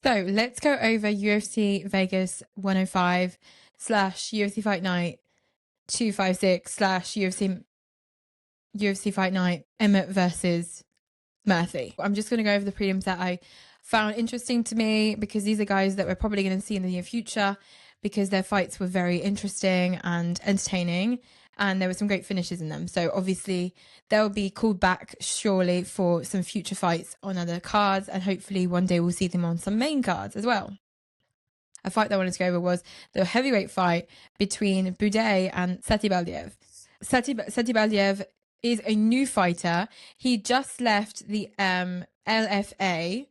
So let's go over UFC Vegas 105 / UFC Fight Night 256 / UFC Fight Night Emmett versus Murphy. I'm just going to go over the prelims that I found interesting to me, because these are guys that we're probably going to see in the near future, because their fights were very interesting and entertaining, and there were some great finishes in them. So obviously they'll be called back surely for some future fights on other cards, and hopefully one day we'll see them on some main cards as well. A fight that I wanted to go over was the heavyweight fight between Boudet and Sati Baldiev. Sati Baldiev is a new fighter. He just left the LFA.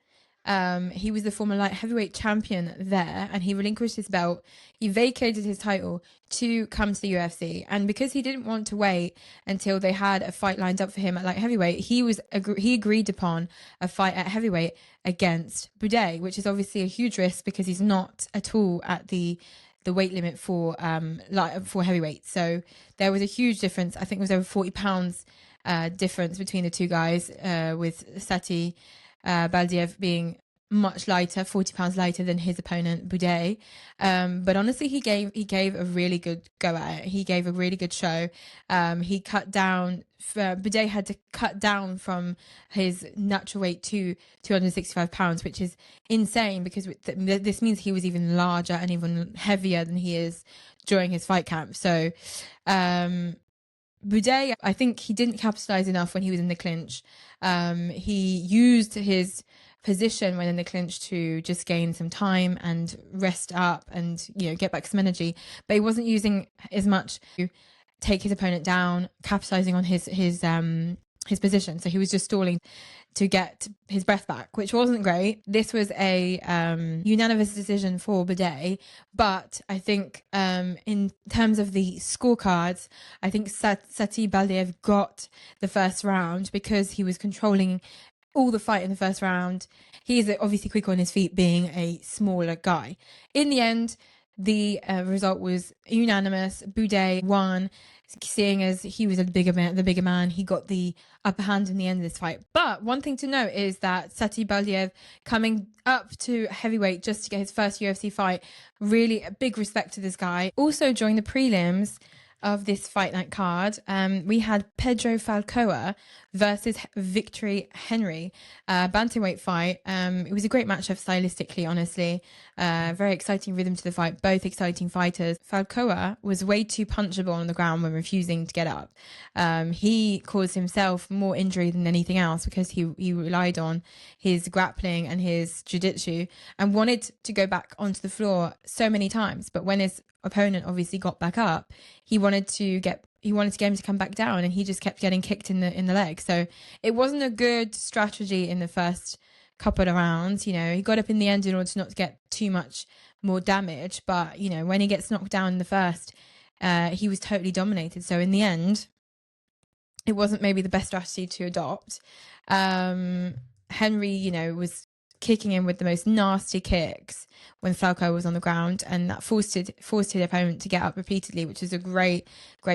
He was the former light heavyweight champion there, and he relinquished his belt. He vacated his title to come to the UFC, and because he didn't want to wait until they had a fight lined up for him at light heavyweight, he agreed upon a fight at heavyweight against Boudet, which is obviously a huge risk because he's not at all at the weight limit for heavyweight. So there was a huge difference. I think it was over 40 pounds difference between the two guys, with Sati Baldiev being much lighter, 40 pounds lighter than his opponent Boudet. But honestly, he gave a really good go at it. He gave a really good show. He cut down. Boudet had to cut down from his natural weight to 265 pounds, which is insane, because this means he was even larger and even heavier than he is during his fight camp. So Boudet, I think he didn't capitalize enough when he was in the clinch. He used his position when in the clinch to just gain some time and rest up and, get back some energy, but he wasn't using as much to take his opponent down, capitalizing on his position. So he was just stalling to get his breath back, which wasn't great. This was a unanimous decision for Boudet, but I think in terms of the scorecards, I think Sati Baldiev got the first round because he was controlling all the fight in the first round. He's obviously quick on his feet, being a smaller guy. In the end, the result was unanimous. Boudet won, seeing as he was the bigger man. He got the upper hand in the end of this fight. But one thing to note is that Sati Baldiev, coming up to heavyweight just to get his first UFC fight, really a big respect to this guy. Also during the prelims of this fight night card, we had Pedro Falcoa versus Victory Henry, bantamweight fight. It was a great matchup stylistically, honestly. Very exciting rhythm to the fight, both exciting fighters. Falcoa was way too punchable on the ground when refusing to get up. He caused himself more injury than anything else because he relied on his grappling and his jiu-jitsu and wanted to go back onto the floor so many times. But when his opponent obviously got back up, he wanted to get him to come back down, and he just kept getting kicked in the leg. So it wasn't a good strategy in the first couple of rounds. He got up in the end in order to not get too much more damage, but when he gets knocked down in the first, he was totally dominated. So in the end, it wasn't maybe the best strategy to adopt. Henry, was kicking him with the most nasty kicks when Falco was on the ground, and that forced his opponent to get up repeatedly, which is a great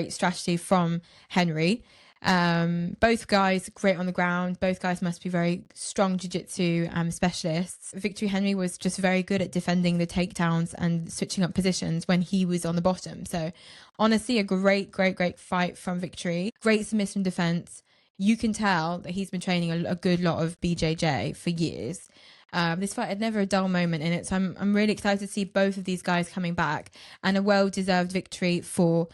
strategy from Henry. Both guys great on the ground. Both guys must be very strong jiu-jitsu specialists. Victory Henry was just very good at defending the takedowns and switching up positions when he was on the bottom. So honestly, a great fight from Victory. Great submission defense. You can tell that he's been training a good lot of BJJ for years. This fight had never a dull moment in it, so I'm really excited to see both of these guys coming back, and a well-deserved victory for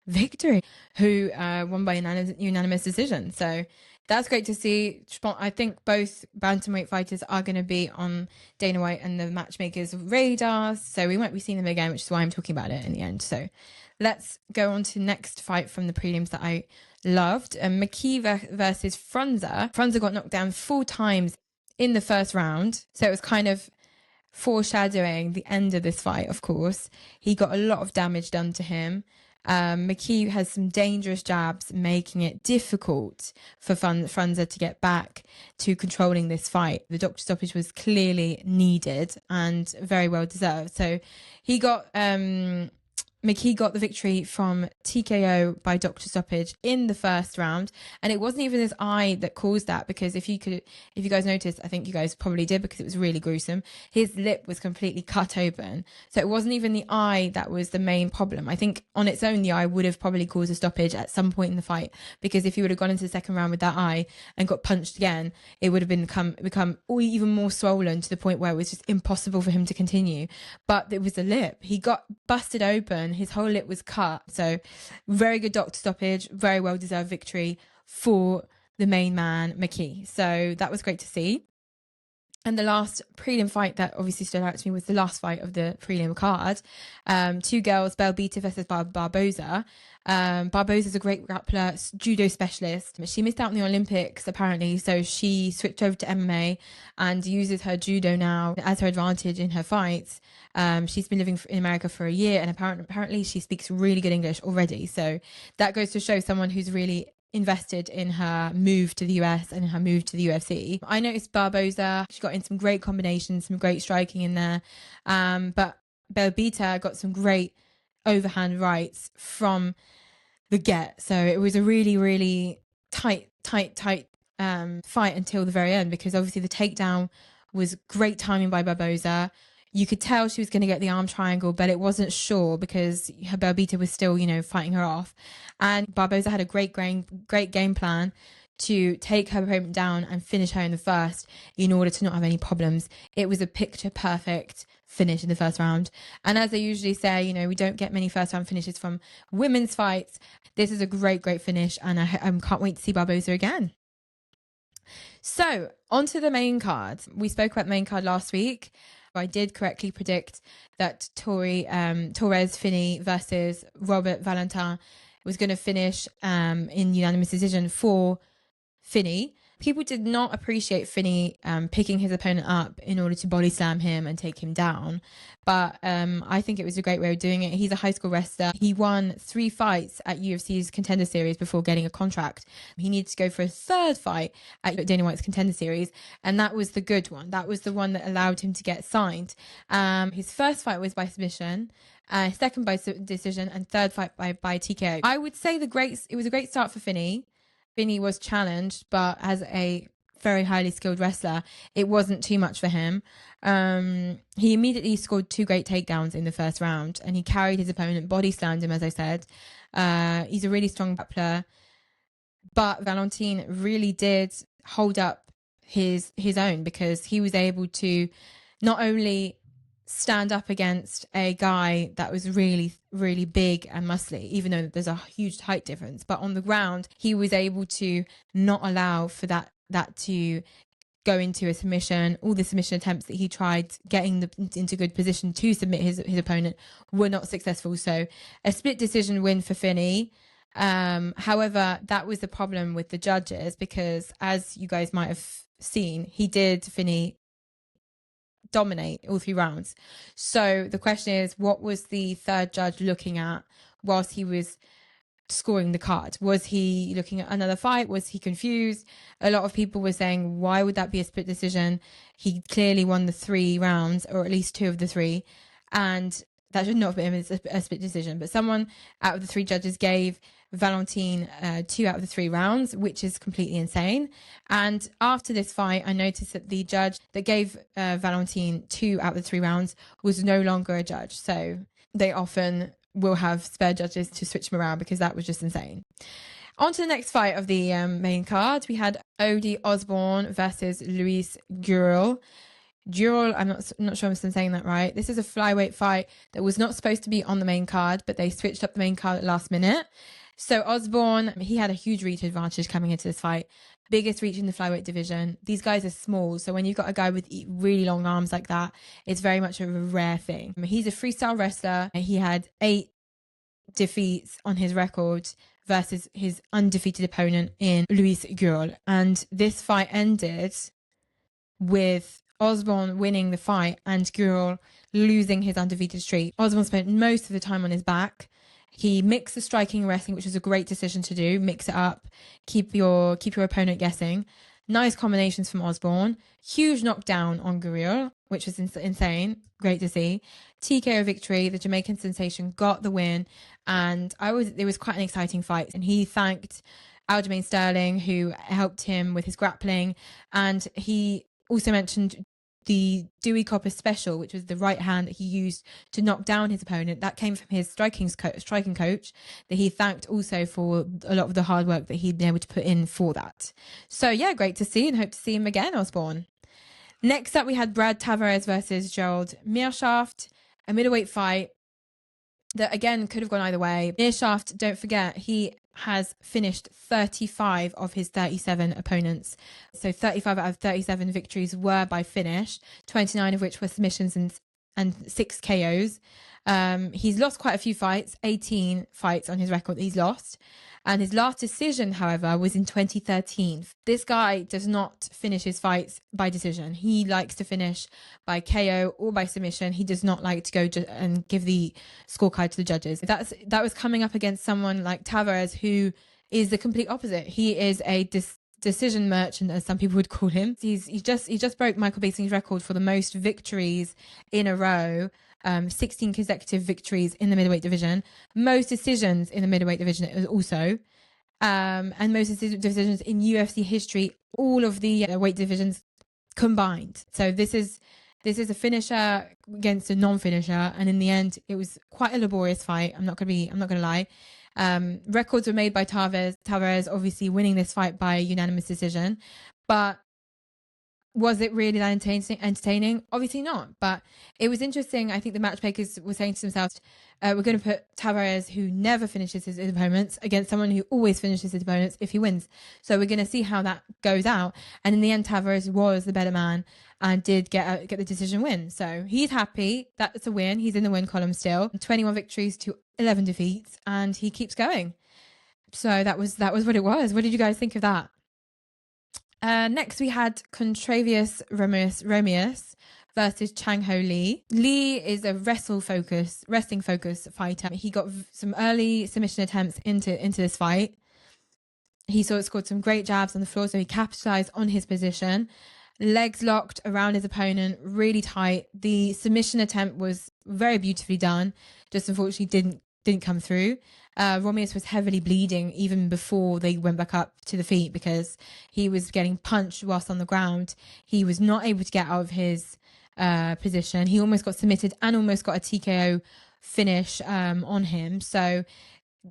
Victory, who won by unanimous decision. So that's great to see. I think both bantamweight fighters are going to be on Dana White and the matchmakers' radars, so we won't be seeing them again, which is why I'm talking about it in the end. So let's go on to the next fight from the prelims that I loved. McKee versus Frunza. Frunza got knocked down 4 times in the first round, so it was kind of foreshadowing the end of this fight. Of course, he got a lot of damage done to him. McKee has some dangerous jabs, making it difficult for Frunza to get back to controlling this fight. The doctor stoppage was clearly needed and very well deserved. So he got McKee got the victory from TKO by doctor stoppage in the first round. And it wasn't even his eye that caused that, because if you guys noticed, I think you guys probably did because it was really gruesome, his lip was completely cut open. So it wasn't even the eye that was the main problem. I think on its own, the eye would have probably caused a stoppage at some point in the fight, because if he would have gone into the second round with that eye and got punched again, it would have become even more swollen to the point where it was just impossible for him to continue. But it was the lip. He got busted open. His whole lip was cut. So very good doctor stoppage, very well deserved victory for the main man, McKee. So that was great to see. And the last prelim fight that obviously stood out to me was the last fight of the prelim card. Two girls, Belbita versus Barboza. Barboza's a great grappler, judo specialist. She missed out on the Olympics, apparently, so she switched over to MMA and uses her judo now as her advantage in her fights. She's been living in America for a year, and apparently she speaks really good English already. So that goes to show someone who's really invested in her move to the US and her move to the UFC. I noticed Barboza, she got in some great combinations, some great striking in there. But Belbita got some great overhand rights from the get. So it was a really, really tight fight until the very end, because obviously the takedown was great timing by Barboza. You could tell she was going to get the arm triangle, but it wasn't sure because her Belbita was still, fighting her off. And Barboza had a great game plan to take her opponent down and finish her in the first in order to not have any problems. It was a picture perfect finish in the first round. And as I usually say, we don't get many first round finishes from women's fights. This is a great finish, and I can't wait to see Barboza again. So on to the main card. We spoke about the main card last week. I did correctly predict that Torres Finney versus Robert Valentin was going to finish in unanimous decision for Finney. People did not appreciate Finney picking his opponent up in order to body slam him and take him down. But I think it was a great way of doing it. He's a high school wrestler. He won 3 fights at UFC's Contender Series before getting a contract. He needed to go for a 3rd fight at Dana White's Contender Series, and that was the good one. That was the one that allowed him to get signed. His first fight was by submission, second by decision, and third fight by TKO. I would say it was a great start for Finney. Finney was challenged, but as a very highly skilled wrestler, it wasn't too much for him. He immediately scored 2 great takedowns in the first round, and he carried his opponent, body slammed him, as I said. He's a really strong grappler, but Valentin really did hold up his own, because he was able to not only stand up against a guy that was really, really big and muscly, even though there's a huge height difference. But on the ground, he was able to not allow for that to go into a submission. All the submission attempts that he tried getting into good position to submit his opponent were not successful. So a split decision win for Finney. However, that was the problem with the judges, because as you guys might have seen, Finney dominate all 3 rounds. So the question is, what was the third judge looking at whilst he was scoring the card? Was he looking at another fight? Was he confused? A lot of people were saying, why would that be a split decision? He clearly won the 3 rounds, or at least 2 of the 3, and that should not have been a split decision. But someone out of the 3 judges gave Valentin 2 out of the 3 rounds, which is completely insane. And after this fight, I noticed that the judge that gave Valentin 2 out of the 3 rounds was no longer a judge. So they often will have spare judges to switch them around, because that was just insane. On to the next fight of the main card. We had Odie Osborne versus Luis Gurel. I'm not sure if I'm saying that right. This is a flyweight fight that was not supposed to be on the main card, but they switched up the main card at the last minute. So Osborne, he had a huge reach advantage coming into this fight. Biggest reach in the flyweight division. These guys are small, so when you've got a guy with really long arms like that, it's very much a rare thing. He's a freestyle wrestler. He had 8 defeats on his record versus his undefeated opponent in Luis Gurel. And this fight ended with Osborne winning the fight and Gurel losing his undefeated streak. Osborne spent most of the time on his back. He mixed the striking and wrestling, which was a great decision to do. Mix it up, keep your opponent guessing. Nice combinations from Osborne. Huge knockdown on Gurel. which was insane. Great to see. TKO victory. The Jamaican sensation got the win, and it was quite an exciting fight. And he thanked Aljamain Sterling, who helped him with his grappling, and he also mentioned the Dewey Copper special, which was the right hand that he used to knock down his opponent. That came from his striking coach, that he thanked also for a lot of the hard work that he'd been able to put in for that. So yeah, great to see, and hope to see him again, Osborne. Next up, we had Brad Tavares versus Gerald Meerschaft, a middleweight fight that again could have gone either way. Meerschaft, don't forget, he has finished 35 of his 37 opponents. So 35 out of 37 victories were by finish, 29 of which were submissions and 6 KOs. He's lost quite a few fights, 18 fights on his record that he's lost. And his last decision, however, was in 2013. This guy does not finish his fights by decision. He likes to finish by KO or by submission. He does not like to go and give the scorecard to the judges. That was coming up against someone like Tavares, who is the complete opposite. He is a decision merchant, as some people would call him. He just broke Michael Bisping's record for the most victories in a row. 16 consecutive victories in the middleweight division, most decisions in the middleweight division also, and most decisions in UFC history, all of the weight divisions combined. So this is a finisher against a non-finisher, and in the end, it was quite a laborious fight. I'm not gonna lie. Records were made by Tavares obviously winning this fight by unanimous decision, but was it really that entertaining? Obviously not, but it was interesting. I think the matchmakers were saying to themselves, we're going to put Tavares, who never finishes his opponents, against someone who always finishes his opponents if he wins. So we're going to see how that goes out. And in the end, Tavares was the better man and did get the decision win. So he's happy. That's a win. He's in the win column still. 21 victories to 11 defeats, and he keeps going. So that was what it was. What did you guys think of that? Next, we had Contravious Romeus versus Chang Ho Lee. Lee is a wrestling focus fighter. He got some early submission attempts into this fight. He scored some great jabs on the floor, so he capitalized on his position. Legs locked around his opponent, really tight. The submission attempt was very beautifully done, just unfortunately didn't come through. Romeus was heavily bleeding even before they went back up to the feet because he was getting punched whilst on the ground. He was not able to get out of his position. He almost got submitted and almost got a TKO finish on him. So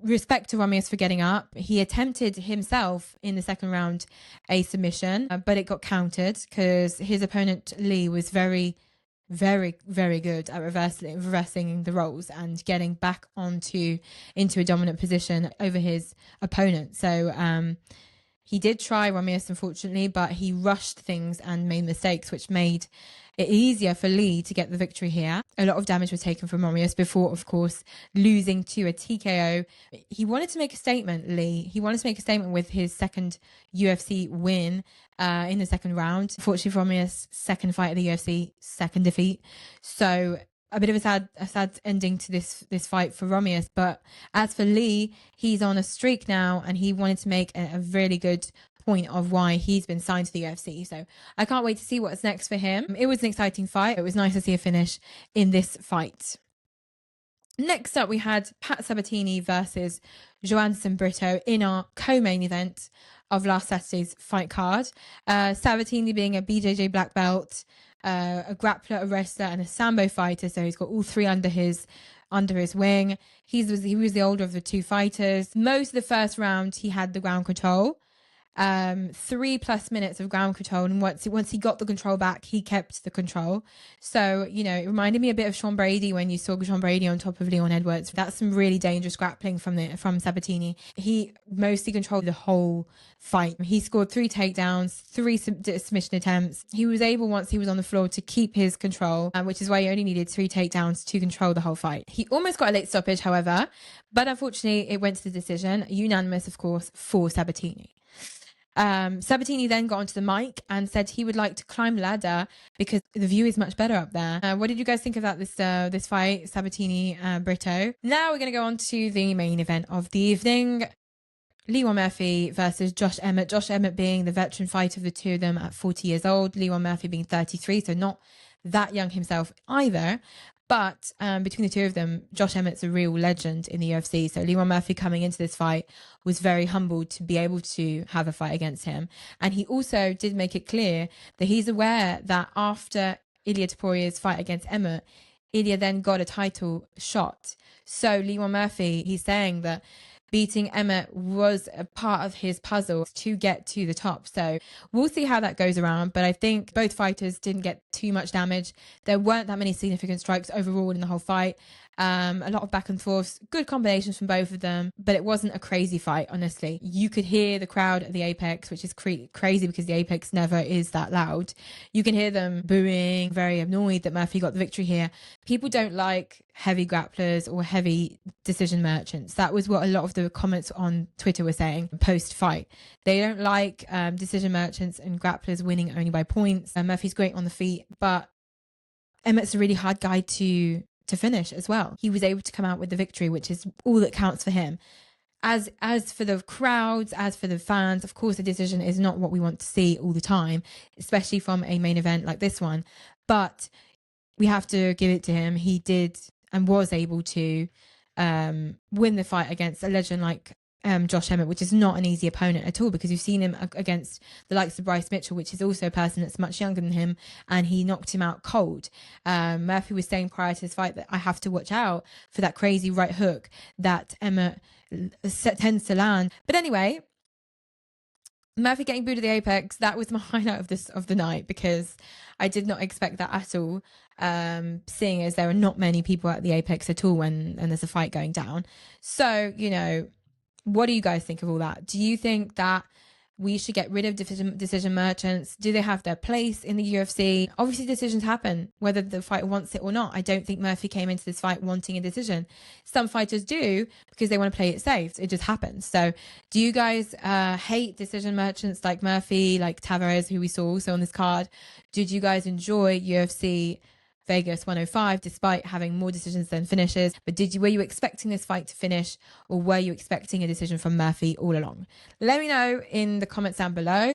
respect to Romeus for getting up. He attempted himself in the second round a submission, but it got countered because his opponent Lee was very, very, very good at reversing the roles and getting back into a dominant position over his opponent. So he did try Romeus, unfortunately, but he rushed things and made mistakes, which made it easier for Lee to get the victory here. A lot of damage was taken from Romeus before, of course, losing to a TKO. He wanted to make a statement, Lee. He wanted to make a statement with his second UFC win in the second round. Unfortunately for Romeus, second fight of the UFC, second defeat. So a bit of a sad ending to this fight for Romeus. But as for Lee, he's on a streak now, and he wanted to make a really good point of why he's been signed to the UFC. So I can't wait to see what's next for him. It was an exciting fight. It was nice to see a finish in this fight. Next up, we had Pat Sabatini versus Joanson Brito in our co-main event of last Saturday's fight card. Sabatini being a BJJ black belt, a grappler, a wrestler, and a sambo fighter. So he's got all three under his wing. He was the older of the two fighters. Most of the first round, he had the ground control. 3+ minutes of ground control, and once he got the control back, he kept the control. So, it reminded me a bit of Sean Brady when you saw Sean Brady on top of Leon Edwards. That's some really dangerous grappling from Sabatini. He mostly controlled the whole fight. He scored 3 takedowns, 3 submission attempts. He was able, once he was on the floor, to keep his control, which is why he only needed 3 takedowns to control the whole fight. He almost got a late stoppage, however, but unfortunately it went to the decision, unanimous, of course, for Sabatini. Sabatini then got onto the mic and said he would like to climb the ladder because the view is much better up there. What did you guys think about this fight, Sabatini Brito? Now we're going to go on to the main event of the evening. Lewan Murphy versus Josh Emmett. Josh Emmett being the veteran fighter of the two of them at 40 years old. Lewan Murphy being 33, so not that young himself either. But between the two of them, Josh Emmett's a real legend in the UFC. So Leon Murphy coming into this fight was very humbled to be able to have a fight against him. And he also did make it clear that he's aware that after Ilia Toporia's fight against Emmett, Ilia then got a title shot. So Leon Murphy, he's saying that beating Emmett was a part of his puzzle to get to the top. So we'll see how that goes around. But I think both fighters didn't get too much damage. There weren't that many significant strikes overall in the whole fight. A lot of back and forths, good combinations from both of them, but it wasn't a crazy fight, honestly. You could hear the crowd at the Apex, which is crazy because the Apex never is that loud. You can hear them booing, very annoyed that Murphy got the victory here. People don't like heavy grapplers or heavy decision merchants. That was what a lot of the comments on Twitter were saying post-fight. They don't like decision merchants and grapplers winning only by points. Murphy's great on the feet, but Emmett's a really hard guy to finish as well. He was able to come out with the victory, which is all that counts for him. As for the crowds, as for the fans, of course, the decision is not what we want to see all the time, especially from a main event like this one. But we have to give it to him. He did and was able to win the fight against a legend like Josh Emmett, which is not an easy opponent at all, because you've seen him against the likes of Bryce Mitchell, which is also a person that's much younger than him, and he knocked him out cold. Murphy was saying prior to this fight that I have to watch out for that crazy right hook that Emmett tends to land. But anyway, Murphy getting booed at the Apex, that was my highlight of the night, because I did not expect that at all, seeing as there are not many people at the Apex at all when there's a fight going down. So, you know, what do you guys think of all that? Do you think that we should get rid of decision merchants? Do they have their place in the UFC? Obviously, decisions happen, whether the fighter wants it or not. I don't think Murphy came into this fight wanting a decision. Some fighters do because they want to play it safe. It just happens. So do you guys hate decision merchants like Murphy, like Tavares, who we saw also on this card? Did you guys enjoy UFC Vegas 105 despite having more decisions than finishes? But were you expecting this fight to finish, or were you expecting a decision from Murphy all along? Let me know in the comments down below.